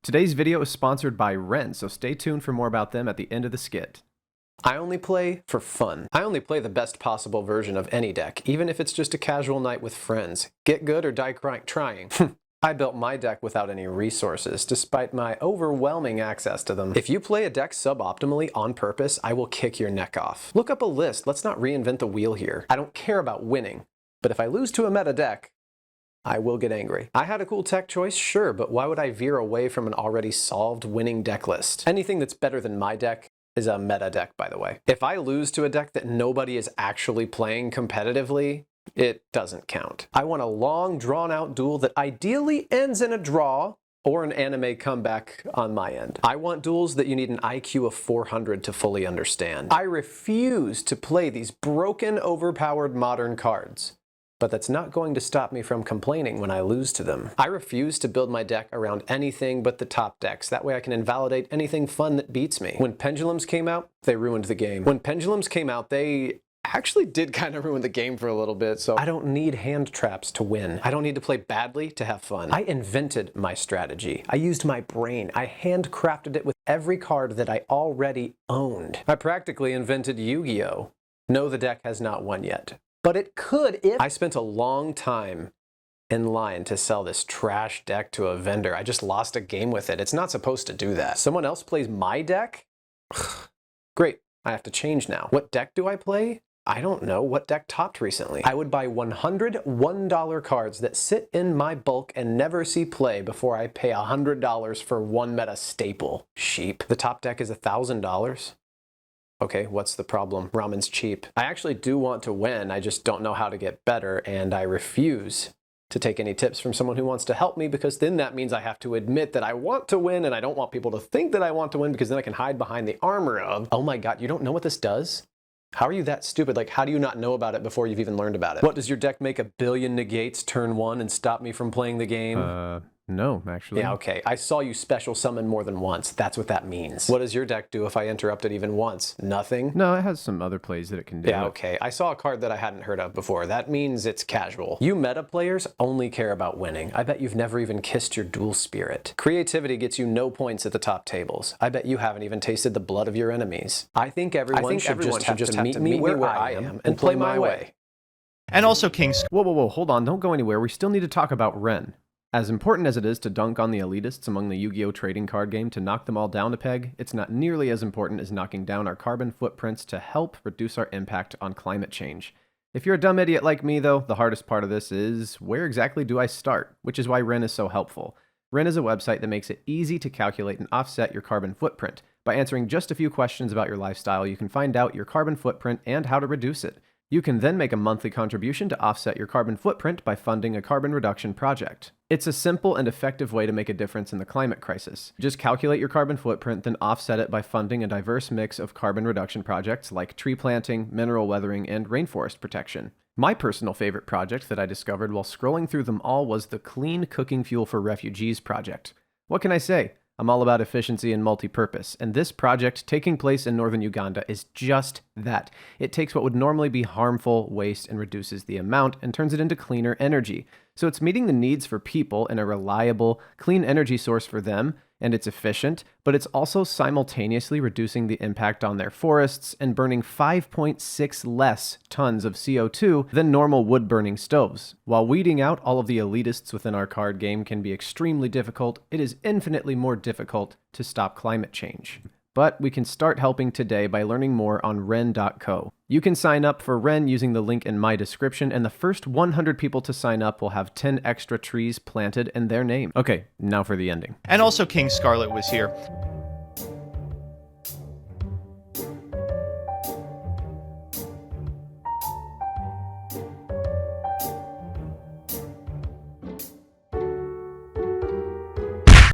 Today's video is sponsored by Ren, so stay tuned for more about them at the end of the skit. I only play for fun. I only play the best possible version of any deck, even if it's just a casual night with friends. Get good or die trying. I built my deck without any resources, despite my overwhelming access to them. If you play a deck suboptimally on purpose, I will kick your neck off. Look up a list, let's not reinvent the wheel here. I don't care about winning, but if I lose to a meta deck, I will get angry. I had a cool tech choice, sure, but why would I veer away from an already solved winning deck list? Anything that's better than my deck is a meta deck, by the way. If I lose to a deck that nobody is actually playing competitively, it doesn't count. I want a long, drawn-out duel that ideally ends in a draw or an anime comeback on my end. I want duels that you need an IQ of 400 to fully understand. I refuse to play these broken, overpowered modern cards. But that's not going to stop me from complaining when I lose to them. I refuse to build my deck around anything but the top decks. That way I can invalidate anything fun that beats me. When Pendulums came out, they ruined the game. When Pendulums came out, they actually did kind of ruin the game for a little bit, so I don't need hand traps to win. I don't need to play badly to have fun. I invented my strategy. I used my brain. I handcrafted it with every card that I already owned. I practically invented Yu-Gi-Oh! No, the deck has not won yet. But it could if I spent a long time in line to sell this trash deck to a vendor. I just lost a game with it. It's not supposed to do that. Someone else plays my deck? Great, I have to change now. What deck do I play? I don't know. What deck topped recently? I would buy 100 $1 cards that sit in my bulk and never see play before I pay $100 for one meta staple. Sheep. The top deck is $1,000. Okay, what's the problem? Ramen's cheap. I actually do want to win, I just don't know how to get better, and I refuse to take any tips from someone who wants to help me, because then that means I have to admit that I want to win, and I don't want people to think that I want to win, because then I can hide behind the armor of, oh my god, you don't know what this does? How are you that stupid? Like, how do you not know about it before you've even learned about it? What, does your deck make 1 billion negates turn 1 and stop me from playing the game? No, actually. Yeah, okay. I saw you special summon more than once. That's what that means. What does your deck do if I interrupt it even once? Nothing? No, it has some other plays that it can do. Yeah, okay. I saw a card that I hadn't heard of before. That means it's casual. You meta players only care about winning. I bet you've never even kissed your duel spirit. Creativity gets you no points at the top tables. I bet you haven't even tasted the blood of your enemies. I think everyone should just have to meet me where I am and play my way. And also King's... Whoa, hold on. Don't go anywhere. We still need to talk about Ren. As important as it is to dunk on the elitists among the Yu-Gi-Oh! Trading card game to knock them all down a peg, it's not nearly as important as knocking down our carbon footprints to help reduce our impact on climate change. If you're a dumb idiot like me, though, the hardest part of this is, where exactly do I start? Which is why Ren is so helpful. Ren is a website that makes it easy to calculate and offset your carbon footprint. By answering just a few questions about your lifestyle, you can find out your carbon footprint and how to reduce it. You can then make a monthly contribution to offset your carbon footprint by funding a carbon reduction project. It's a simple and effective way to make a difference in the climate crisis. Just calculate your carbon footprint, then offset it by funding a diverse mix of carbon reduction projects like tree planting, mineral weathering, and rainforest protection. My personal favorite project that I discovered while scrolling through them all was the Clean Cooking Fuel for Refugees project. What can I say? I'm all about efficiency and multi-purpose, and this project, taking place in northern Uganda, is just that. It takes what would normally be harmful waste and reduces the amount and turns it into cleaner energy. So it's meeting the needs for people in a reliable, clean energy source for them, and it's efficient, but it's also simultaneously reducing the impact on their forests and burning 5.6 less tons of CO2 than normal wood-burning stoves. While weeding out all of the elitists within our card game can be extremely difficult, it is infinitely more difficult to stop climate change. But we can start helping today by learning more on Ren.co. You can sign up for Ren using the link in my description, and the first 100 people to sign up will have 10 extra trees planted in their name. Okay, now for the ending. And also King Scarlet was here.